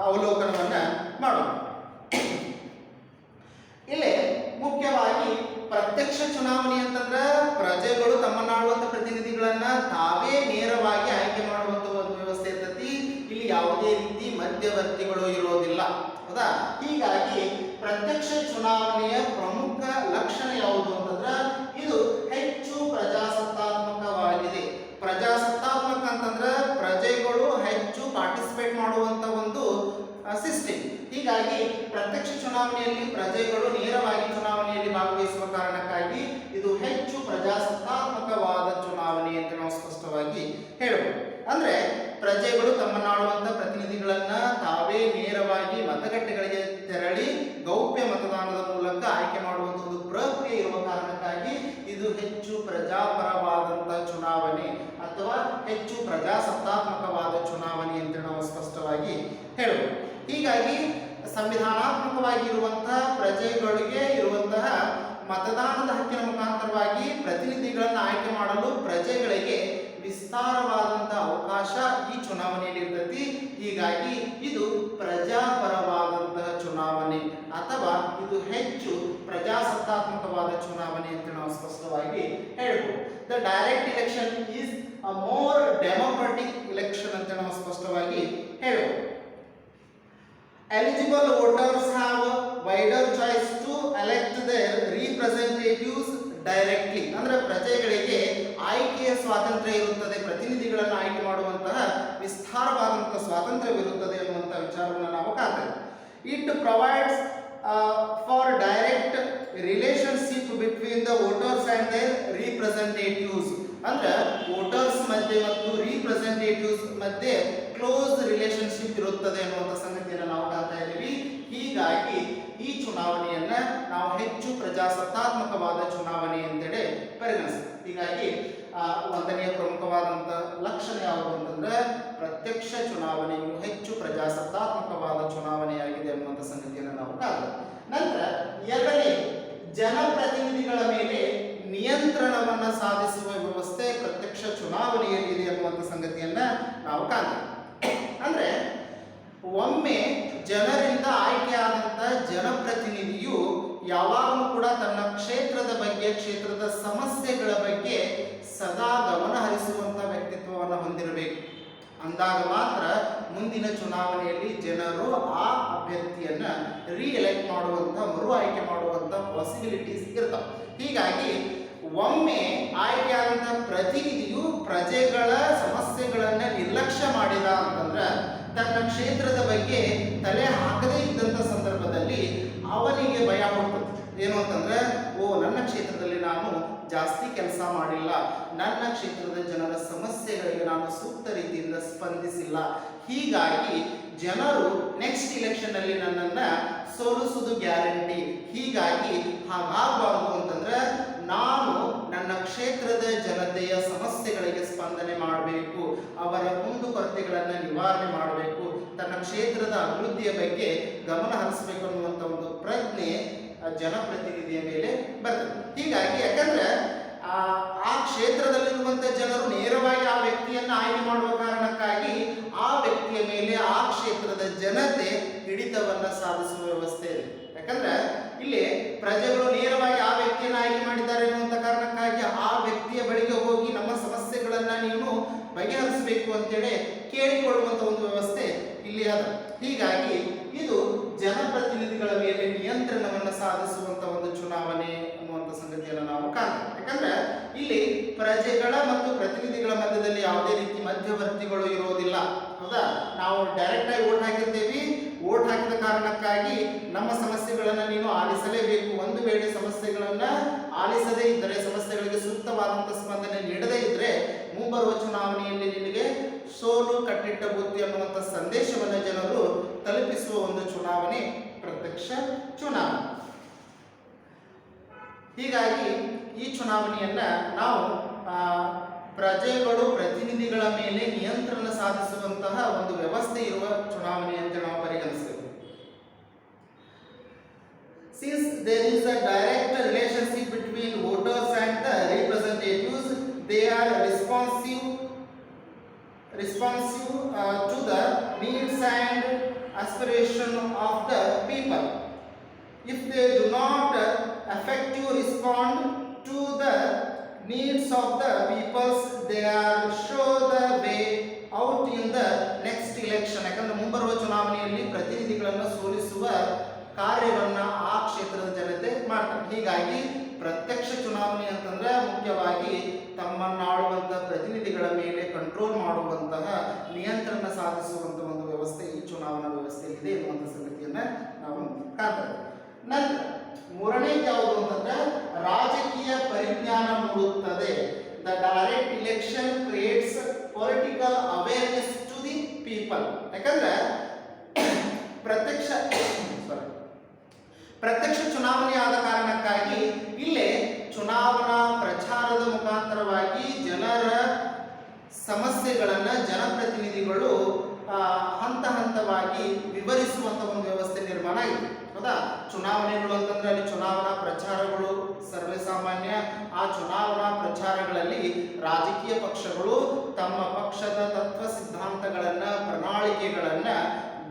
Speaker 1: ಅವಲೋಕನವನ್ನ ಮಾಡೋಣ. ಇಲ್ಲಿ ಮುಖ್ಯವಾಗಿ ಪ್ರತ್ಯಕ್ಷ ಚುನಾವಣೆ ಅಂತಂದ್ರೆ ಪ್ರಜೆಗಳು ತಮ್ಮನ್ನಾಳುವಂತ ಪ್ರತಿನಿಧಿಗಳನ್ನ ತಾವೇ ನೇರವಾಗಿ ಆಯ್ಕೆ ಮಾಡುವಂತ ಒಂದು ವ್ಯವಸ್ಥೆ ಇರ್ತೈತಿ. ಇಲ್ಲಿ ಯಾವುದೇ ರೀತಿ ಮಧ್ಯವರ್ತಿಗಳು ಇರೋದಿಲ್ಲ, ಹೌದಾ? ಹೀಗಾಗಿ ಪ್ರತ್ಯಕ್ಷ ಚುನಾವಣೆಯ ಪ್ರಮುಖ ಲಕ್ಷಣ ಯಾವುದು ಅಂತಂದ್ರೆ ಇದು ಹೆಚ್ಚು ಪ್ರಜಾಸತ್ತಾತ್ಮಕವಾಗಿದೆ. ಪ್ರಜಾಸತ್ತಾತ್ಮಕ ಅಂತಂದ್ರೆ ಪ್ರಜೆಗಳು ಹೆಚ್ಚು ಪಾರ್ಟಿಸಿಪೇಟ್ ಮಾಡುವಂತ ಒಂದು ಸಿಸ್ಟಮ್. ಹೀಗಾಗಿ ಪ್ರತ್ಯಕ್ಷ ಚುನಾವಣೆಯಲ್ಲಿ ಪ್ರಜೆಗಳು ನೇರವಾಗಿ ಚುನಾವಣೆಯಲ್ಲಿ ಭಾಗವಹಿಸುವ ಕಾರಣಕ್ಕಾಗಿ ಇದು ಹೆಚ್ಚು ಪ್ರಜಾಸತ್ತಾತ್ಮಕವಾದ ಚುನಾವಣೆ ಅಂತ ನಾವು ಸ್ಪಷ್ಟವಾಗಿ ಹೇಳಬಹುದು. ಅಂದ್ರೆ ಪ್ರಜೆಗಳು ತಮ್ಮನ್ನಾಳುವಂತ ಪ್ರತಿನಿಧಿಗಳನ್ನ ತಾವೇ ನೇರವಾಗಿ ಮತಗಟ್ಟೆಗಳಿಗೆ ತೆರಳಿ ಗೌಪ್ಯ ಮತದಾನದ ಮೂಲಕ ಆಯ್ಕೆ ಮಾಡುವಂತ ಒಂದು ಪ್ರಕ್ರಿಯೆ ಇರುವ ಕಾರಣಕ್ಕಾಗಿ ಇದು ಹೆಚ್ಚು ಪ್ರಜಾಪರವಾದಂತ ಚುನಾವಣೆ ಅಥವಾ ಹೆಚ್ಚು ಪ್ರಜಾಸತ್ತಾತ್ಮಕವಾದ ಚುನಾವಣೆ ಅಂತ ನಾವು ಸ್ಪಷ್ಟವಾಗಿ ಹೇಳಬಹುದು. ಹೀಗಾಗಿ ಸಂವಿಧಾನಾತ್ಮಕವಾಗಿ ಇರುವಂತಹ ಪ್ರಜೆಗಳಿಗೆ ಇರುವಂತಹ ಮತದಾನದ ಹಕ್ಕಿನ ಮುಖಾಂತರವಾಗಿ ಪ್ರತಿನಿಧಿಗಳನ್ನು ಆಯ್ಕೆ ಮಾಡಲು ಪ್ರಜೆಗಳಿಗೆ ವಿಸ್ತಾರವಾದಂತಹ ಅವಕಾಶ ಈ ಚುನಾವಣೆಯಲ್ಲಿ ಇರ್ತೈತಿ. ಹೀಗಾಗಿ ಇದು ಪ್ರಜಾಪರವಾದಂತಹ ಚುನಾವಣೆ ಅಥವಾ ಇದು ಹೆಚ್ಚು ಪ್ರಜಾಸತ್ತಾತ್ಮಕವಾದ ಚುನಾವಣೆ ಅಂತ ನಾವು ಸ್ಪಷ್ಟವಾಗಿ ಹೇಳ್ಬೋದು. The direct election is a more democratic election ಅಂತ ನಾವು ಸ್ಪಷ್ಟವಾಗಿ ಹೇಳ್ಬೋದು. Eligible voters have wider choice to elect their representatives directly. ಅಂದ್ರೆ ಪ್ರಜೆಗಳಿಗೆ ಆಯ್ಕೆಯ ಸ್ವಾತಂತ್ರ್ಯ ಇರುತ್ತದೆ, ಪ್ರತಿನಿಧಿಗಳನ್ನು ಆಯ್ಕೆ ಮಾಡುವಂತಹ ವಿಸ್ತಾರವಾದಂತಹ ಸ್ವಾತಂತ್ರ್ಯವಿರುತ್ತದೆ ಅನ್ನುವಂಥ ವಿಚಾರವನ್ನು ನಾವು ಕಾಣ್ತೇವೆ. It provides for direct relationship between the voters and their representatives. ಅಂದ್ರೆ ವೋಟರ್ಸ್ ಮಧ್ಯೆ ಮತ್ತು ರಿಪ್ರೆಸೆಂಟೇಟಿವ್ಸ್ ಮಧ್ಯೆ ಕ್ಲೋಸ್ ರಿಲೇಶನ್ಶಿಪ್ ಇರುತ್ತದೆ ಅನ್ನುವಂಥ ಸಂಗತಿಯನ್ನು ನಾವು ಕಾಣ್ತಾ ಇದ್ದೀವಿ. ಹೀಗಾಗಿ ಈ ಚುನಾವಣೆಯನ್ನ ನಾವು ಹೆಚ್ಚು ಪ್ರಜಾಸತ್ತಾತ್ಮಕವಾದ ಚುನಾವಣೆ ಅಂತೇಳಿ ಪರಿಗಣಿಸ್ತೀವಿ. ಹೀಗಾಗಿ ಒಂದನೆಯ ಪ್ರಮುಖವಾದಂಥ ಲಕ್ಷಣ ಯಾವುದು ಅಂತಂದ್ರೆ ಪ್ರತ್ಯಕ್ಷ ಚುನಾವಣೆಯು ಹೆಚ್ಚು ಪ್ರಜಾಸತ್ತಾತ್ಮಕವಾದ ಚುನಾವಣೆಯಾಗಿದೆ ಅನ್ನುವಂಥ ಸಂಗತಿಯನ್ನು ನಾವು ಕಾಣ್ತೇವೆ. ನಂತರ ಎರಡನೇ, ಜನಪ್ರತಿನಿಧಿಗಳ ಮೇಲೆ ನಿಯಂತ್ರಣವನ್ನ ಸಾಧಿಸುವ ವ್ಯವಸ್ಥೆ ಪ್ರತ್ಯಕ್ಷ ಚುನಾವಣೆಯಲ್ಲಿದೆ ಅನ್ನುವಂಥ ಸಂಗತಿಯನ್ನ ನಾವು ಕಾಣ್ತೇವೆ. ಅಂದ್ರೆ ಒಮ್ಮೆ ಜನರಿಂದ ಆಯ್ಕೆಯಾದಂಥ ಜನಪ್ರತಿನಿಧಿಯು ಯಾವಾಗಲೂ ಕೂಡ ತನ್ನ ಕ್ಷೇತ್ರದ ಬಗ್ಗೆ, ಕ್ಷೇತ್ರದ ಸಮಸ್ಯೆಗಳ ಬಗ್ಗೆ ಸದಾ ಗಮನ ಹರಿಸುವಂಥ ವ್ಯಕ್ತಿತ್ವವನ್ನು ಹೊಂದಿರಬೇಕು. ಅಂದಾಗ ಮಾತ್ರ ಮುಂದಿನ ಚುನಾವಣೆಯಲ್ಲಿ ಜನರು ಆ ಅಭ್ಯರ್ಥಿಯನ್ನ ಎಲೆಕ್ಟ್ ಮಾಡುವಂಥ, ಮರು ಆಯ್ಕೆ ಮಾಡುವಂಥ ಪಾಸಿಬಿಲಿಟೀಸ್ ಇರ್ತಾವೆ. ಹೀಗಾಗಿ ಒಮ್ಮೆ ಆಯ್ಕೆಯಾದಂಥ ಪ್ರತಿನಿಧಿಯು ಪ್ರಜೆಗಳ ಸಮಸ್ಯೆಗಳನ್ನ ನಿರ್ಲಕ್ಷ್ಯ ಮಾಡಿದ ಅಂತಂದ್ರೆ, ತನ್ನ ಕ್ಷೇತ್ರದ ಬಗ್ಗೆ ತಲೆ ಹಾಕದೇ ಇದ್ದಂಥ ಸಂದರ್ಭದಲ್ಲಿ ಅವನಿಗೆ ಭಯ ಹುಟ್ಟುತ್ತೆ. ಏನು ಅಂತಂದ್ರೆ, ನನ್ನ ಕ್ಷೇತ್ರದಲ್ಲಿ ನಾನು ಜಾಸ್ತಿ ಕೆಲಸ ಮಾಡಿಲ್ಲ, ನನ್ನ ಕ್ಷೇತ್ರದ ಜನರ ಸಮಸ್ಯೆಗಳಿಗೆ ನಾನು ಸೂಕ್ತ ರೀತಿಯಿಂದ ಸ್ಪಂದಿಸಿಲ್ಲ, ಹೀಗಾಗಿ ಜನರು ನೆಕ್ಸ್ಟ್ ಇಲೆಕ್ಷನ್ ಅಲ್ಲಿ ನನ್ನನ್ನ ಸೋಲಿಸುವುದು ಗ್ಯಾರಂಟಿ. ಹೀಗಾಗಿ ಹಾಗಾಗಬಾರದು ಅಂತಂದ್ರೆ ನಾನು ನನ್ನ ಕ್ಷೇತ್ರದ ಜನತೆಯ ಸಮಸ್ಯೆಗಳಿಗೆ ಸ್ಪಂದನೆ ಮಾಡಬೇಕು, ಅವರ ಕುಂದುಕೊರತೆಗಳನ್ನು ನಿವಾರಣೆ ಮಾಡಬೇಕು, ತನ್ನ ಕ್ಷೇತ್ರದ ಅಭಿವೃದ್ಧಿಯ ಬಗ್ಗೆ ಗಮನ ಹರಿಸಬೇಕು ಅನ್ನುವಂಥ ಒಂದು ಪ್ರಜ್ಞೆ ಜನಪ್ರತಿನಿಧಿಯ ಮೇಲೆ ಬರ್ತದೆ. ಹೀಗಾಗಿ ಯಾಕಂದ್ರೆ ಆ ಕ್ಷೇತ್ರದಲ್ಲಿರುವಂಥ ಜನರು ನೇರವಾಗಿ ಆ ವ್ಯಕ್ತಿಯನ್ನು ಆಯ್ಕೆ ಮಾಡುವ ಕಾರಣಕ್ಕಾಗಿ ಆ ವ್ಯಕ್ತಿಯ ಮೇಲೆ ಆ ಕ್ಷೇತ್ರದ ಜನತೆ ಹಿಡಿತವನ್ನ ಸಾಧಿಸುವ ವ್ಯವಸ್ಥೆ ಇದೆ. ಯಾಕಂದ್ರೆ ಇಲ್ಲಿ ಪ್ರಜೆಗಳು ನೇರವಾಗಿ ಆ ವ್ಯಕ್ತಿಯನ್ನು ಆಯ್ಕೆ ಮಾಡಿದ್ದಾರೆ ಅನ್ನುವಂಥ ಕಾರಣಕ್ಕಾಗಿ ಆ ವ್ಯಕ್ತಿಯ ಬಳಿಗೆ ಹೋಗಿ ನಮ್ಮ ಸಮಸ್ಯೆಗಳನ್ನ ನೀವು ಬಗೆಹರಿಸಬೇಕು ಅಂತೇಳಿ ಕೇಳಿಕೊಳ್ಳುವಂಥ ಒಂದು ವ್ಯವಸ್ಥೆ ಇಲ್ಲಿ ಅದ. ಹೀಗಾಗಿ ಇದು ಜನಪ್ರತಿನಿಧಿಗಳ ಮೇಲೆ ನಿಯಂತ್ರಣವನ್ನು ಸಾಧಿಸುವಂತ ಒಂದು ಚುನಾವಣೆ ಅನ್ನುವಂಥ ಸಂಗತಿಯನ್ನು ನಾವು ಕಾಣ್ತೇವೆ. ಯಾಕಂದ್ರೆ ಇಲ್ಲಿ ಪ್ರಜೆಗಳ ಮತ್ತು ಪ್ರತಿನಿಧಿಗಳ ಮಧ್ಯದಲ್ಲಿ ಯಾವುದೇ ರೀತಿ ಮಧ್ಯವರ್ತಿಗಳು ಇರೋದಿಲ್ಲ. ಹೌದಾ? ನಾವು ಡೈರೆಕ್ಟ್ ಆಗಿ ಓಟ್ ಹಾಕಿರ್ತೀವಿ, ಓಟ್ ಹಾಕಿದ ಕಾರಣಕ್ಕಾಗಿ ನಮ್ಮ ಸಮಸ್ಯೆಗಳನ್ನ ನೀನು ಆಲಿಸಲೇಬೇಕು. ಒಂದು ವೇಳೆ ಸಮಸ್ಯೆಗಳನ್ನ ಆಲಿಸದೇ ಇದ್ದರೆ, ಸಮಸ್ಯೆಗಳಿಗೆ ಸೂಕ್ತವಾದಂಥ ಸ್ಪಂದನೆ ನೀಡದೇ ಇದ್ರೆ ಮುಂಬರುವ ಚುನಾವಣೆಯಲ್ಲಿ ನಿನಗೆ ಸೋಲು ಕಟ್ಟಿಟ್ಟ ಬುದ್ಧಿ ಅನ್ನುವಂಥ ಸಂದೇಶವನ್ನು ಜನರು ತಲುಪಿಸುವ ಒಂದು ಚುನಾವಣೆ ಪ್ರತ್ಯಕ್ಷ ಚುನಾವಣೆ. ಹೀಗಾಗಿ ಈ ಚುನಾವಣೆಯನ್ನ ನಾವು ಪ್ರಜೆಗಳು ಪ್ರತಿನಿಧಿಗಳ ಮೇಲೆ ನಿಯಂತ್ರಣ ಸಾಧಿಸುವಂತಹ ಒಂದು ವ್ಯವಸ್ಥೆ ಇರುವ ಚುನಾವಣೆ ಅಂತ ನಾವು ಪರಿಗಣಿಸ್ತೇವೆ. Since there is a direct relationship between voters and the representatives, they are responsive to the needs and aspiration of the people. If they do not effectively respond to the needs of the peoples, they are show the way out in the next election. ಯಾಕಂದ್ರೆ ಮುಂಬರುವ ಚುನಾವಣೆಯಲ್ಲಿ ಪ್ರತಿನಿಧಿಗಳನ್ನು ಸೋಲಿಸುವ ಕಾರ್ಯವನ್ನ ಆ ಕ್ಷೇತ್ರದ ಜನತೆ ಮಾಡ್ತಾರೆ. ಹೀಗಾಗಿ ಪ್ರತ್ಯಕ್ಷ ಚುನಾವಣೆ ಅಂತಂದ್ರೆ ಮುಖ್ಯವಾಗಿ ತಮ್ಮನ್ನಾಳುವಂತ ಪ್ರತಿನಿಧಿಗಳ ಮೇಲೆ ಕಂಟ್ರೋಲ್ ಮಾಡುವಂತಹ, ನಿಯಂತ್ರಣ ಸಾಧಿಸುವಂತ ಒಂದು ವ್ಯವಸ್ಥೆ ಈ ಚುನಾವಣಾ ವ್ಯವಸ್ಥೆಯಲ್ಲಿ ಇದೆ ಎನ್ನುವಂಥ ಸಂಗತಿಯನ್ನ ನಾವು ಕಾಣ್ತೇವೆ. ನಂತರ ಮೂರನೇ ಯಾವುದು ಅಂತಂದ್ರೆ ರಾಜಕೀಯ ಪರಿಜ್ಞಾನ ಮೂಡುತ್ತದೆ. The direct election creates political awareness to the people. ಯಾಕಂದ್ರೆ ಪ್ರತ್ಯಕ್ಷ ಚುನಾವಣೆ ಆದ ಕಾರಣಕ್ಕಾಗಿ ಇಲ್ಲೇ ಚುನಾವಣಾ ಪ್ರಚಾರದ ಮುಖಾಂತರವಾಗಿ ಜನರ ಸಮಸ್ಯೆಗಳನ್ನ ಜನಪ್ರತಿನಿಧಿಗಳು ಹಂತ ಹಂತವಾಗಿ ಸಂಕ್ಷಿಪ್ತವಾಗಿ ವಿವರಿಸುವಂತ ಒಂದು ವ್ಯವಸ್ಥೆ ನಿರ್ಮಾಣ ಆಗಿದೆ. ಹೌದಾ? ಚುನಾವಣೆಗಳು ಅಂತಂದ್ರೆ ಅಲ್ಲಿ ಚುನಾವಣಾ ಪ್ರಚಾರಗಳು ಸರ್ವೇ ಸಾಮಾನ್ಯ. ಆ ಚುನಾವಣಾ ಪ್ರಚಾರಗಳಲ್ಲಿ ರಾಜಕೀಯ ಪಕ್ಷಗಳು ತಮ್ಮ ಪಕ್ಷದ ತತ್ವ ಸಿದ್ಧಾಂತಗಳನ್ನ, ಪ್ರಣಾಳಿಕೆಗಳನ್ನ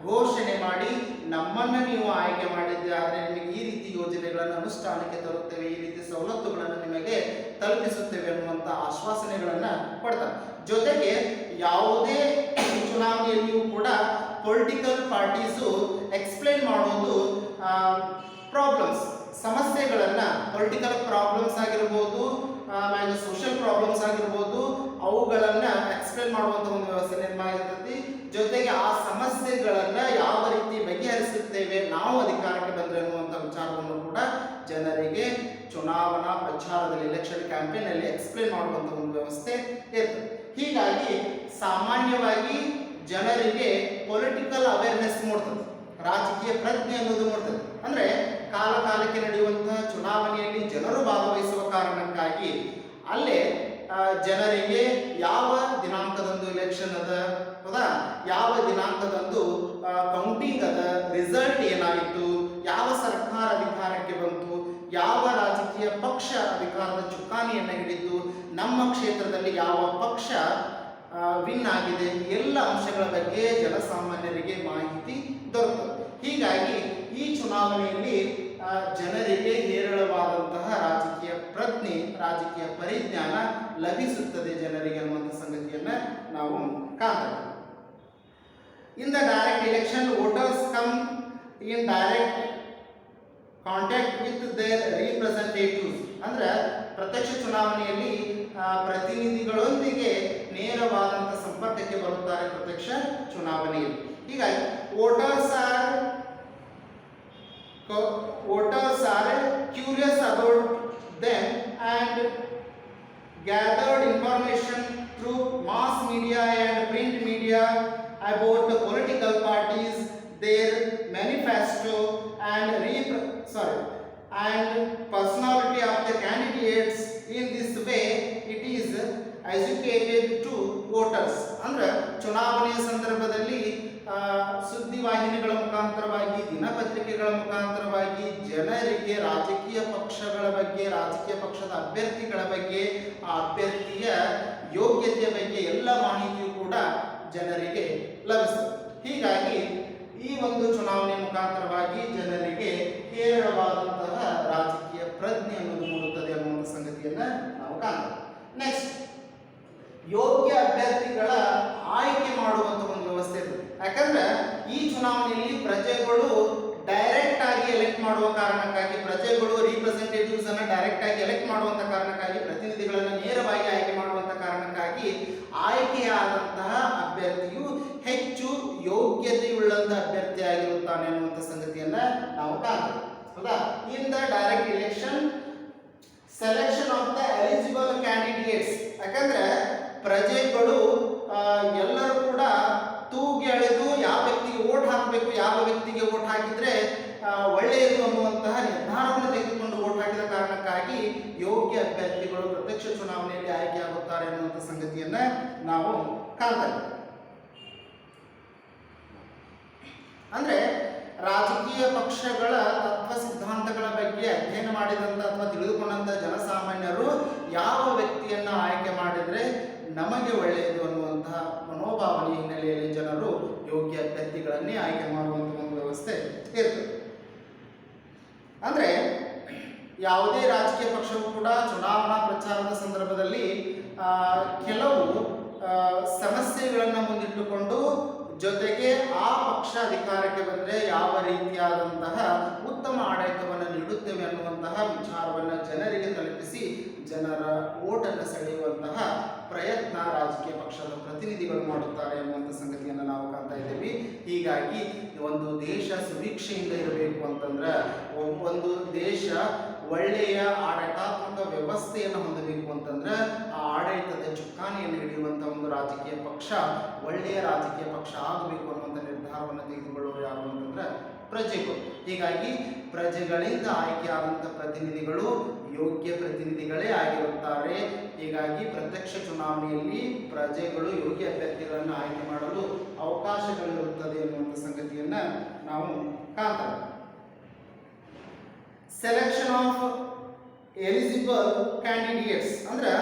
Speaker 1: ಘೋಷಣೆ ಮಾಡಿ, ನಮ್ಮನ್ನು ನೀವು ಆಯ್ಕೆ ಮಾಡಿದ್ದೆ ಆದರೆ ನಿಮಗೆ ಈ ರೀತಿ ಯೋಜನೆಗಳನ್ನು ಅನುಷ್ಠಾನಕ್ಕೆ ತರುತ್ತೇವೆ, ಈ ರೀತಿ ಸವಲತ್ತುಗಳನ್ನು ನಿಮಗೆ ತಲುಪಿಸುತ್ತೇವೆ ಅನ್ನುವಂಥ ಆಶ್ವಾಸನೆಗಳನ್ನು ಕೊಡ್ತಾರೆ. ಜೊತೆಗೆ ಯಾವುದೇ ಚುನಾವಣೆಯಲ್ಲಿಯೂ ಕೂಡ ಪೊಲಿಟಿಕಲ್ ಪಾರ್ಟೀಸು ಎಕ್ಸ್ಪ್ಲೈನ್ ಮಾಡೋದು ಪ್ರಾಬ್ಲಮ್ಸ್, ಸಮಸ್ಯೆಗಳನ್ನು, ಪೊಲಿಟಿಕಲ್ ಪ್ರಾಬ್ಲಮ್ಸ್ ಆಗಿರ್ಬೋದು, ಆಮೇಲೆ ಸೋಷಿಯಲ್ ಪ್ರಾಬ್ಲಮ್ಸ್ ಆಗಿರ್ಬೋದು, ಅವುಗಳನ್ನು ಎಕ್ಸ್ಪ್ಲೇನ್ ಮಾಡುವಂಥ ಒಂದು ವ್ಯವಸ್ಥೆ ನಿರ್ಮಾಣ ಆಗಿರ್ತೈತಿ. ಜೊತೆಗೆ ಆ ಸಮಸ್ಯೆಗಳನ್ನು ಯಾವ ರೀತಿ ಬಗೆಹರಿಸುತ್ತೇವೆ ನಾವು ಅಧಿಕಾರಕ್ಕೆ ಬಂದರೆ ಅನ್ನುವಂಥ ವಿಚಾರವನ್ನು ಕೂಡ ಜನರಿಗೆ ಚುನಾವಣಾ ಪ್ರಚಾರದಲ್ಲಿ, ಎಲೆಕ್ಷನ್ ಕ್ಯಾಂಪೇನಲ್ಲಿ ಎಕ್ಸ್ಪ್ಲೇನ್ ಮಾಡುವಂಥ ಒಂದು ವ್ಯವಸ್ಥೆ ಇರ್ತದೆ. ಹೀಗಾಗಿ ಸಾಮಾನ್ಯವಾಗಿ ಜನರಿಗೆ ಪೊಲಿಟಿಕಲ್ ಅವೇರ್ನೆಸ್ ಮೂಡ್ತದೆ, ರಾಜಕೀಯ ಪ್ರಜ್ಞೆ ಅನ್ನೋದು ಮೂಡ್ತದೆ. ಅಂದರೆ ಕಾಲ ಕಾಲಕ್ಕೆ ನಡೆಯುವಂತಹ ಚುನಾವಣೆಯಲ್ಲಿ ಜನರು ಭಾಗವಹಿಸುವ ಕಾರಣಕ್ಕಾಗಿ ಅಲ್ಲೇ ಜನರಿಗೆ ಯಾವ ದಿನಾಂಕದಂದು ಎಲೆಕ್ಷನ್ ಅದ, ಹೌದಾ, ಯಾವ ದಿನಾಂಕದಂದು ಕೌಂಟಿಂಗ್ ಅದ, ರಿಸಲ್ಟ್ ಏನಾಯಿತು, ಯಾವ ಸರ್ಕಾರ ಅಧಿಕಾರಕ್ಕೆ ಬಂತು, ಯಾವ ರಾಜಕೀಯ ಪಕ್ಷ ಅಧಿಕಾರದ ಚುಕ್ಕಾಣಿಯನ್ನು ಹಿಡಿತು, ನಮ್ಮ ಕ್ಷೇತ್ರದಲ್ಲಿ ಯಾವ ಪಕ್ಷ ವಿನ್ ಆಗಿದೆ, ಎಲ್ಲ ಅಂಶಗಳ ಬಗ್ಗೆ ಜನಸಾಮಾನ್ಯರಿಗೆ ಮಾಹಿತಿ ದೊರಕುತ್ತದೆ. ಹೀಗಾಗಿ ಈ ಚುನಾವಣೆಯಲ್ಲಿ ಜನರಿಗೆ ಹೇರಳವಾದಂತಹ ರಾಜಕೀಯ ಪ್ರಜ್ಞೆ, ರಾಜಕೀಯ ಪರಿಜ್ಞಾನ ಲಭಿಸುತ್ತದೆ ಜನರಿಗೆ ಅನ್ನುವಂಥ ಸಂಗತಿಯನ್ನು ನಾವು ಕಾಣ್ತೇವೆ. In the direct election voters come in direct contact with their representatives. ಅಂದ್ರೆ ಪ್ರತ್ಯಕ್ಷ ಚುನಾವಣೆಯಲ್ಲಿ ಪ್ರತಿನಿಧಿಗಳೊಂದಿಗೆ ನೇರವಾದಂಥ ಸಂಪರ್ಕಕ್ಕೆ ಬರುತ್ತಾರೆ ಪ್ರತ್ಯಕ್ಷ ಚುನಾವಣೆಯಲ್ಲಿ. ಹೀಗಾಗಿ voters are curious about them and gathered information through mass media and print media about the political parties, their manifesto and personality of the candidates. In this way it is educated to voters. ಅಂದ್ರೆ ಚುನಾವಣೆಯ ಸಂದರ್ಭದಲ್ಲಿ ಸುದ್ದಿವಾಹಿನಿಗಳ ಮುಖಾಂತರವಾಗಿ, ದಿನಪತ್ರಿಕೆಗಳ ಮುಖಾಂತರವಾಗಿ ಜನರಿಗೆ ರಾಜಕೀಯ ಪಕ್ಷಗಳ ಬಗ್ಗೆ, ರಾಜಕೀಯ ಪಕ್ಷದ ಅಭ್ಯರ್ಥಿಗಳ ಬಗ್ಗೆ, ಆ ಅಭ್ಯರ್ಥಿಯ ಯೋಗ್ಯತೆಯ ಬಗ್ಗೆ ಎಲ್ಲ ಮಾಹಿತಿಯು ಕೂಡ ಜನರಿಗೆ ಲಭಿಸುತ್ತದೆ. ಹೀಗಾಗಿ ಈ ಒಂದು ಚುನಾವಣೆ ಮುಖಾಂತರವಾಗಿ ಜನರಿಗೆ ಹೇರಳವಾದಂತಹ ರಾಜಕೀಯ ಪ್ರಜ್ಞೆ ಅನ್ನೋದು ಮೂಡುತ್ತದೆ ಅನ್ನುವಂಥ ಸಂಗತಿಯನ್ನು ನಾವು ಕಾಣ್ತೇವೆ. ನೆಕ್ಸ್ಟ್, ಯೋಗ್ಯ ಅಭ್ಯರ್ಥಿಗಳ ಆಯ್ಕೆ ಮಾಡುವಂಥ ಒಂದು ವ್ಯವಸ್ಥೆ ಇದೆ. ಯಾಕಂದ್ರೆ ಈ ಚುನಾವಣೆಯಲ್ಲಿ ಪ್ರಜೆಗಳು ಡೈರೆಕ್ಟ್ ಆಗಿ ಎಲೆಕ್ಟ್ ಮಾಡುವ ಕಾರಣಕ್ಕಾಗಿ, ಪ್ರಜೆಗಳು ರಿಪ್ರೆಸೆಂಟೇಟಿವ್ಸ್ ಅನ್ನು ಡೈರೆಕ್ಟ್ ಆಗಿ ಎಲೆಕ್ಟ್ ಮಾಡುವಂಥ ಕಾರಣಕ್ಕಾಗಿ, ಪ್ರತಿನಿಧಿಗಳನ್ನು ನೇರವಾಗಿ ಆಯ್ಕೆ ಮಾಡುವಂಥ ಕಾರಣಕ್ಕಾಗಿ ಆಯ್ಕೆಯಾದಂತಹ ಅಭ್ಯರ್ಥಿಯು ಹೆಚ್ಚು ಯೋಗ್ಯತೆಯುಳ್ಳಂತ ಅಭ್ಯರ್ಥಿ ಆಗಿರುತ್ತಾನೆ ಅನ್ನುವಂಥ ಸಂಗತಿಯನ್ನ ನಾವು ಕಾಣ್ತೇವೆ. ಹೌದಾ? In the direct election selection of the eligible candidates. ಯಾಕಂದ್ರೆ ಪ್ರಜೆಗಳು ಎಲ್ಲರೂ ಕೂಡ ತೂಗಿ ಎಳೆದು ಯಾವ ವ್ಯಕ್ತಿಗೆ ವೋಟ್ ಹಾಕಬೇಕು, ಯಾವ ವ್ಯಕ್ತಿಗೆ ವೋಟ್ ಹಾಕಿದ್ರೆ ಒಳ್ಳೆಯದು ಅನ್ನುವಂತಹ ನಿರ್ಧಾರವನ್ನು ತೆಗೆದುಕೊಂಡು ವೋಟ್ ಹಾಕಿದ ಕಾರಣಕ್ಕಾಗಿ ಯೋಗ್ಯ ಅಭ್ಯರ್ಥಿಗಳು ಪ್ರತ್ಯಕ್ಷ ಚುನಾವಣೆಯಲ್ಲಿ ಆಯ್ಕೆಯಾಗುತ್ತಾರೆ ಅನ್ನುವಂಥ ಸಂಗತಿಯನ್ನ ನಾವು ಕಾಣ್ತೇವೆ. ಅಂದ್ರೆ ರಾಜಕೀಯ ಪಕ್ಷಗಳ ತತ್ವ ಸಿದ್ಧಾಂತಗಳ ಬಗ್ಗೆ ಅಧ್ಯಯನ ಮಾಡಿದಂಥ ಅಥವಾ ತಿಳಿದುಕೊಂಡಂಥ ಜನಸಾಮಾನ್ಯರು ಯಾವ ವ್ಯಕ್ತಿಯನ್ನ ಆಯ್ಕೆ ಮಾಡಿದ್ರೆ ನಮಗೆ ಒಳ್ಳೆಯದು ಅನ್ನುವಂತಹ ಮನೋಭಾವನೆ ಹಿನ್ನೆಲೆಯಲ್ಲಿ ಜನರು ಯೋಗ್ಯ ಅಭ್ಯರ್ಥಿಗಳನ್ನೇ ಆಯ್ಕೆ ಮಾಡುವಂಥ ಒಂದು ವ್ಯವಸ್ಥೆ ಇರ್ತದೆ. ಅಂದ್ರೆ ಯಾವುದೇ ರಾಜಕೀಯ ಪಕ್ಷವು ಕೂಡ ಚುನಾವಣಾ ಪ್ರಚಾರದ ಸಂದರ್ಭದಲ್ಲಿ ಕೆಲವು ಸಮಸ್ಯೆಗಳನ್ನು ಮುಂದಿಟ್ಟುಕೊಂಡು, ಜೊತೆಗೆ ಆ ಪಕ್ಷ ಅಧಿಕಾರಕ್ಕೆ ಬಂದರೆ ಯಾವ ರೀತಿಯಾದಂತಹ ಉತ್ತಮ ಆಡಳಿತವನ್ನು ನೀಡುತ್ತೇವೆ ಅನ್ನುವಂತಹ ವಿಚಾರವನ್ನು ಜನರಿಗೆ ತಲುಪಿಸಿ ಜನರ ಓಟನ್ನು ಸೆಳೆಯುವಂತಹ ಪ್ರಯತ್ನ ರಾಜಕೀಯ ಪಕ್ಷದ ಪ್ರತಿನಿಧಿಗಳು ಮಾಡುತ್ತಾರೆ ಎನ್ನುವಂಥ ಸಂಗತಿಯನ್ನು ನಾವು ಕಾಣ್ತಾ ಇದ್ದೀವಿ. ಹೀಗಾಗಿ ಒಂದು ದೇಶ ಸುಭಿಕ್ಷೆಯಿಂದ ಇರಬೇಕು ಅಂತಂದ್ರೆ, ಒಂದು ದೇಶ ಒಳ್ಳೆಯ ಆಡಳಿತಾತ್ಮಕ ವ್ಯವಸ್ಥೆಯನ್ನು ಹೊಂದಬೇಕು ಅಂತಂದ್ರೆ ಆ ಆಡಳಿತದ ಚುಕ್ಕಾಣಿಯನ್ನು ಹಿಡಿಯುವಂಥ ಒಂದು ರಾಜಕೀಯ ಪಕ್ಷ ಒಳ್ಳೆಯ ರಾಜಕೀಯ ಪಕ್ಷ ಆಗಬೇಕು ಅನ್ನುವಂಥ ನಿರ್ಧಾರವನ್ನು ತೆಗೆದುಕೊಳ್ಳುವರು ಯಾರು ಅಂತಂದ್ರೆ ಪ್ರಜೆಗಳು. ಹೀಗಾಗಿ ಪ್ರಜೆಗಳಿಂದ ಆಯ್ಕೆಯಾದಂಥ ಪ್ರತಿನಿಧಿಗಳು ಯೋಗ್ಯ ಪ್ರತಿನಿಧಿಗಳೇ ಆಗಿರುತ್ತಾರೆ. ಹೀಗಾಗಿ ಪ್ರತ್ಯಕ್ಷ ಚುನಾವಣೆಯಲ್ಲಿ ಪ್ರಜೆಗಳು ಯೋಗ್ಯ ಅಭ್ಯರ್ಥಿಗಳನ್ನು ಆಯ್ಕೆ ಮಾಡಲು ಅವಕಾಶಗಳಿರುತ್ತದೆ ಎನ್ನುವಂಥ ನಾವು ಕಾಣ್ತೇವೆ. ಸೆಲೆಕ್ಷನ್ ಆಫ್ ಎಲಿಜಿಬಲ್ ಕ್ಯಾಂಡಿಡೇಟ್ಸ್ ಅಂದ್ರೆ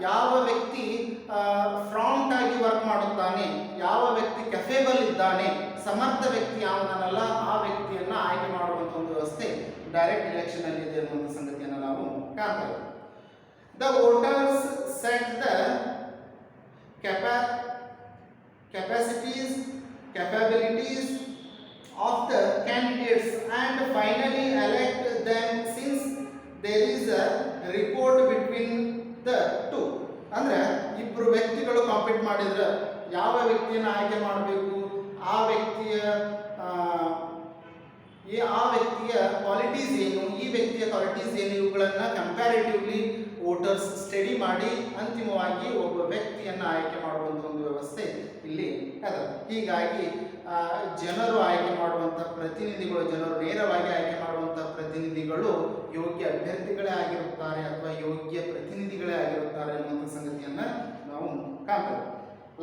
Speaker 1: ಯಾವ ವ್ಯಕ್ತಿ ಫ್ರಾಂಟ್ ಆಗಿ ವರ್ಕ್ ಮಾಡುತ್ತಾನೆ, ಯಾವ ವ್ಯಕ್ತಿ ಕೆಫೇಬಲ್ ಇದ್ದಾನೆ, ಸಮರ್ಥ ವ್ಯಕ್ತಿ ಯಾವನಲ್ಲ ಆ ವ್ಯಕ್ತಿಯನ್ನ ಆಯ್ಕೆ ಮಾಡುವಂತ ಒಂದು ವ್ಯವಸ್ಥೆ ಡೈರೆಕ್ಟ್ ಎಲೆಕ್ಷನ್ ಅಲ್ಲಿ ಇದೆ ಅನ್ನುವಂಥ ಸಂಗತಿಯನ್ನು ನಾವು ಕಾಣ್ತೇವೆ. The voters set the capacities, capabilities of the candidates and finally elect them since there is a report between the two. ಅಂದ್ರೆ ಇಬ್ಬರು ವ್ಯಕ್ತಿಗಳು ಕಾಂಪೀಟ್ ಮಾಡಿದ್ರೆ ಯಾವ ವ್ಯಕ್ತಿಯನ್ನು ಆಯ್ಕೆ ಮಾಡಬೇಕು, ಆ ವ್ಯಕ್ತಿಯ ಕ್ವಾಲಿಟೀಸ್ ಏನು, ಈ ವ್ಯಕ್ತಿಯ ಕ್ವಾಲಿಟೀಸ್ ಏನು, ಇವುಗಳನ್ನು ಕಂಪ್ಯಾರಿಟಿವ್ಲಿ ವೋಟರ್ಸ್ ಸ್ಟಡಿ ಮಾಡಿ ಅಂತಿಮವಾಗಿ ಒಬ್ಬ ವ್ಯಕ್ತಿಯನ್ನು ಆಯ್ಕೆ ಮಾಡುವಂಥ ಒಂದು ವ್ಯವಸ್ಥೆ ಇಲ್ಲಿ ಅದ. ಹೀಗಾಗಿ ಜನರು ಆಯ್ಕೆ ಮಾಡುವಂಥ ಪ್ರತಿನಿಧಿಗಳು, ಜನರು ನೇರವಾಗಿ ಆಯ್ಕೆ ಮಾಡುವಂಥ ಪ್ರತಿನಿಧಿಗಳು ಯೋಗ್ಯ ಅಭ್ಯರ್ಥಿಗಳೇ ಆಗಿರುತ್ತಾರೆ ಅಥವಾ ಯೋಗ್ಯ ಪ್ರತಿನಿಧಿಗಳೇ ಆಗಿರುತ್ತಾರೆ ಅನ್ನುವಂಥ ಸಂಗತಿಯನ್ನು ನಾವು ಕಾಣ್ತೇವೆ.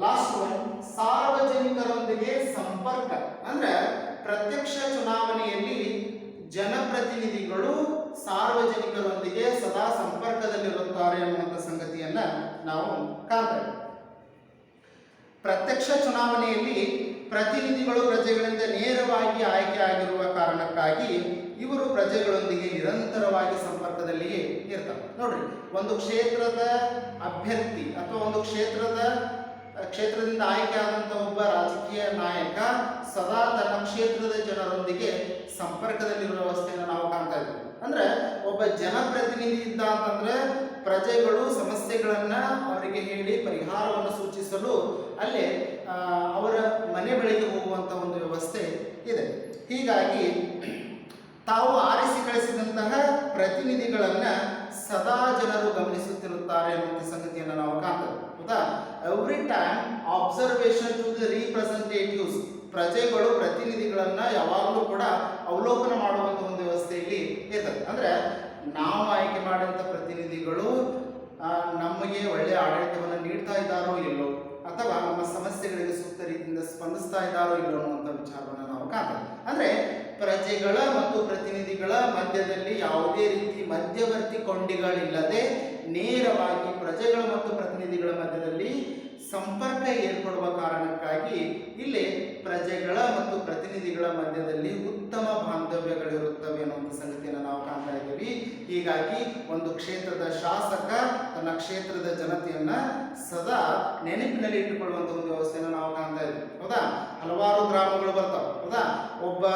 Speaker 1: ಲಾಸ್ಟ್ ಒನ್, ಸಾರ್ವಜನಿಕರೊಂದಿಗೆ ಸಂಪರ್ಕ ಅಂದ್ರೆ ಪ್ರತ್ಯಕ್ಷ ಚುನಾವಣೆಯಲ್ಲಿ ಜನಪ್ರತಿನಿಧಿಗಳು ಸಾರ್ವಜನಿಕರೊಂದಿಗೆ ಸದಾ ಸಂಪರ್ಕದಲ್ಲಿರುತ್ತಾರೆ ಅನ್ನುವಂಥ ಸಂಗತಿಯನ್ನ ನಾವು ಕಾಣ್ತೇವೆ. ಪ್ರತ್ಯಕ್ಷ ಚುನಾವಣೆಯಲ್ಲಿ ಪ್ರತಿನಿಧಿಗಳು ಪ್ರಜೆಗಳಿಂದ ನೇರವಾಗಿ ಆಯ್ಕೆ ಆಗಿರುವ ಕಾರಣಕ್ಕಾಗಿ ಇವರು ಪ್ರಜೆಗಳೊಂದಿಗೆ ನಿರಂತರವಾಗಿ ಸಂಪರ್ಕದಲ್ಲಿಯೇ ಇರ್ತಾರೆ. ನೋಡ್ರಿ, ಒಂದು ಕ್ಷೇತ್ರದ ಅಭ್ಯರ್ಥಿ ಅಥವಾ ಒಂದು ಕ್ಷೇತ್ರದಿಂದ ಆಯ್ಕೆ ಆದಂಥ ಒಬ್ಬ ರಾಜಕೀಯ ನಾಯಕ ಸದಾ ತನ್ನ ಕ್ಷೇತ್ರದ ಜನರೊಂದಿಗೆ ಸಂಪರ್ಕದಲ್ಲಿರುವ ವ್ಯವಸ್ಥೆಯನ್ನು ನಾವು ಕಾಣ್ತಾ ಇದ್ದೀವಿ. ಅಂದ್ರೆ ಒಬ್ಬ ಜನಪ್ರತಿನಿಧಿ ಇದ್ದ ಅಂತಂದ್ರೆ ಪ್ರಜೆಗಳು ಸಮಸ್ಯೆಗಳನ್ನ ಅವರಿಗೆ ಹೇಳಿ ಪರಿಹಾರವನ್ನು ಸೂಚಿಸಲು ಅಲ್ಲೇ ಅವರ ಮನೆ ಬಳಿಗೆ ಹೋಗುವಂತ ಒಂದು ವ್ಯವಸ್ಥೆ ಇದೆ. ಹೀಗಾಗಿ ತಾವು ಆರಿಸಿ ಕಳಿಸಿದಂತಹ ಪ್ರತಿನಿಧಿಗಳನ್ನ ಸದಾ ಜನರು ಗಮನಿಸುತ್ತಿರುತ್ತಾರೆ ಅನ್ನುವಂಥ ಸಂಗತಿಯನ್ನು ನಾವು ಕಾಣ್ತೇವೆ. ಹೌದಾ? Every time observation to the representatives, ಪ್ರಜೆಗಳು ಪ್ರತಿನಿಧಿಗಳನ್ನ ಯಾವಾಗಲೂ ಕೂಡ ಅವಲೋಕನ ಮಾಡುವಂಥ ಒಂದು ವ್ಯವಸ್ಥೆಯಲ್ಲಿ ಇರ್ತದೆ. ಅಂದ್ರೆ ನಾವು ಆಯ್ಕೆ ಮಾಡಿದಂಥ ಪ್ರತಿನಿಧಿಗಳು ನಮಗೆ ಒಳ್ಳೆಯ ಆಡಳಿತವನ್ನು ನೀಡ್ತಾ ಇದ್ದಾರೋ ಇಲ್ಲೋ, ಅಥವಾ ನಮ್ಮ ಸಮಸ್ಯೆಗಳಿಗೆ ಸೂಕ್ತ ರೀತಿಯಿಂದ ಸ್ಪಂದಿಸ್ತಾ ಇದ್ದಾರೋ ಇಲ್ಲೋ ಅನ್ನುವಂಥ ವಿಚಾರವನ್ನು ನಾವು ಕಾಣ್ತೇವೆ. ಅಂದ್ರೆ ಪ್ರಜೆಗಳ ಮತ್ತು ಪ್ರತಿನಿಧಿಗಳ ಮಧ್ಯದಲ್ಲಿ ಯಾವುದೇ ರೀತಿ ಮಧ್ಯವರ್ತಿ ಕೊಂಡಿಗಳಿಲ್ಲದೆ ನೇರವಾಗಿ ಪ್ರಜೆಗಳ ಮತ್ತು ಪ್ರತಿನಿಧಿಗಳ ಮಧ್ಯದಲ್ಲಿ ಸಂಪರ್ಕ ಏರ್ಪಡುವ ಕಾರಣಕ್ಕಾಗಿ ಇಲ್ಲಿ ಪ್ರಜೆಗಳ ಮತ್ತು ಪ್ರತಿನಿಧಿಗಳ ಮಧ್ಯದಲ್ಲಿ ಉತ್ತಮ ಬಾಂಧವ್ಯಗಳಿರುತ್ತವೆ ಅನ್ನುವಂಥ ಸಂಗತಿಯನ್ನು ನಾವು ಕಾಣ್ತಾ ಇದ್ದೀವಿ. ಹೀಗಾಗಿ ಒಂದು ಕ್ಷೇತ್ರದ ಶಾಸಕ ತನ್ನ ಕ್ಷೇತ್ರದ ಜನತೆಯನ್ನ ಸದಾ ನೆನಪಿನಲ್ಲಿ ಇಟ್ಟುಕೊಳ್ಳುವಂಥ ಒಂದು ವ್ಯವಸ್ಥೆಯನ್ನು ನಾವು ಕಾಣ್ತಾ ಇದ್ದೀವಿ. ಹೌದಾ? ಹಲವಾರು ಗ್ರಾಮಗಳು ಬರ್ತಾವೆ. ಹೌದಾ? ಒಬ್ಬ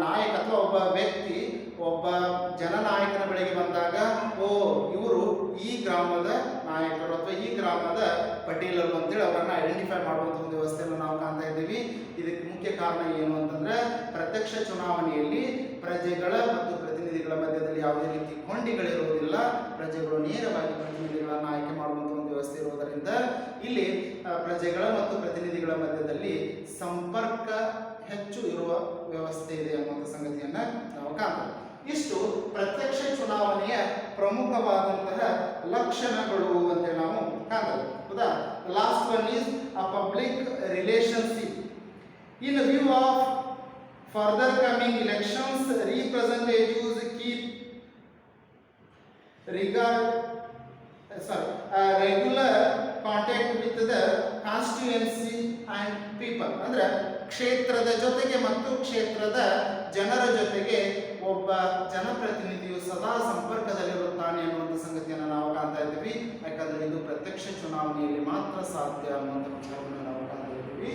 Speaker 1: ನಾಯಕ ಅಥವಾ ಒಬ್ಬ ವ್ಯಕ್ತಿ ಒಬ್ಬ ಜನನಾಯಕನ ಬಳಿಗೆ ಬಂದಾಗ, ಇವರು ಈ ಗ್ರಾಮದ ನಾಯಕರು ಅಥವಾ ಈ ಗ್ರಾಮದ ಪಟೇಲರು ಅಂತೇಳಿ ಅವರನ್ನು ಐಡೆಂಟಿಫೈ ಮಾಡುವಂಥ ಒಂದು ವ್ಯವಸ್ಥೆಯನ್ನು ನಾವು ಕಾಣ್ತಾ ಇದ್ದೀವಿ. ಇದಕ್ಕೆ ಮುಖ್ಯ ಕಾರಣ ಏನು ಅಂತಂದ್ರೆ ಪ್ರತ್ಯಕ್ಷ ಚುನಾವಣೆಯಲ್ಲಿ ಪ್ರಜೆಗಳ ಮತ್ತು ಪ್ರತಿನಿಧಿಗಳ ಮಧ್ಯದಲ್ಲಿ ಯಾವುದೇ ರೀತಿ ಕೊಂಡಿಗಳಿರುವುದಿಲ್ಲ. ಪ್ರಜೆಗಳು ನೇರವಾಗಿ ಪ್ರತಿನಿಧಿಗಳನ್ನು ಆಯ್ಕೆ ಮಾಡುವಂಥ ಒಂದು ವ್ಯವಸ್ಥೆ ಇರುವುದರಿಂದ ಇಲ್ಲಿ ಪ್ರಜೆಗಳ ಮತ್ತು ಪ್ರತಿನಿಧಿಗಳ ಮಧ್ಯದಲ್ಲಿ ಸಂಪರ್ಕ ಹೆಚ್ಚು ಇರುವ ವ್ಯವಸ್ಥೆ ಇದೆ ಅನ್ನುವಂಥ ಸಂಗತಿಯನ್ನ ನಾವು ಕಾಣ್ತೇವೆ. ಇಷ್ಟು ಪ್ರತ್ಯಕ್ಷ ಚುನಾವಣೆಯ ಪ್ರಮುಖವಾದಂತಹ ಲಕ್ಷಣಗಳು ಅಂತ ನಾವು ಕಾಣ್ತೇವೆ. ಹೌದಾ? Last one is a public relationship. In view of further coming elections, representatives keep regular contact with the constituency and people. ಅಂದ್ರೆ ಕ್ಷೇತ್ರದ ಜೊತೆಗೆ ಮತ್ತು ಕ್ಷೇತ್ರದ ಜನರ ಜೊತೆಗೆ ಒಬ್ಬ ಜನಪ್ರತಿನಿಧಿಯು ಸದಾ ಸಂಪರ್ಕದಲ್ಲಿರುತ್ತಾನೆ ಅನ್ನುವಂಥ ಸಂಗತಿಯನ್ನು ನಾವು ಕಾಣ್ತಾ ಇದ್ದೀವಿ. ಯಾಕಂದ್ರೆ ಇದು ಪ್ರತ್ಯಕ್ಷ ಚುನಾವಣೆಯಲ್ಲಿ ಮಾತ್ರ ಸಾಧ್ಯ ಅನ್ನುವಂಥ ವಿಚಾರವನ್ನು ನಾವು ಕಾಣ್ತಾ ಇದ್ದೀವಿ.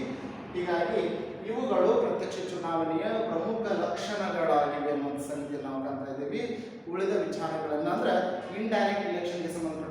Speaker 1: ಹೀಗಾಗಿ ಇವುಗಳು ಪ್ರತ್ಯಕ್ಷ ಚುನಾವಣೆಯ ಪ್ರಮುಖ ಲಕ್ಷಣಗಳಾಗಿವೆ ಅನ್ನುವಂಥ ಸಂಗತಿಯನ್ನು ನಾವು ಕಾಣ್ತಾ ಇದ್ದೀವಿ. ಉಳಿದ ವಿಚಾರಗಳನ್ನ ಅಂದ್ರೆ ಇಂಡೈರೆಕ್ಟ್ ಎಲೆಕ್ಷನ್ಗೆ ಸಂಬಂಧ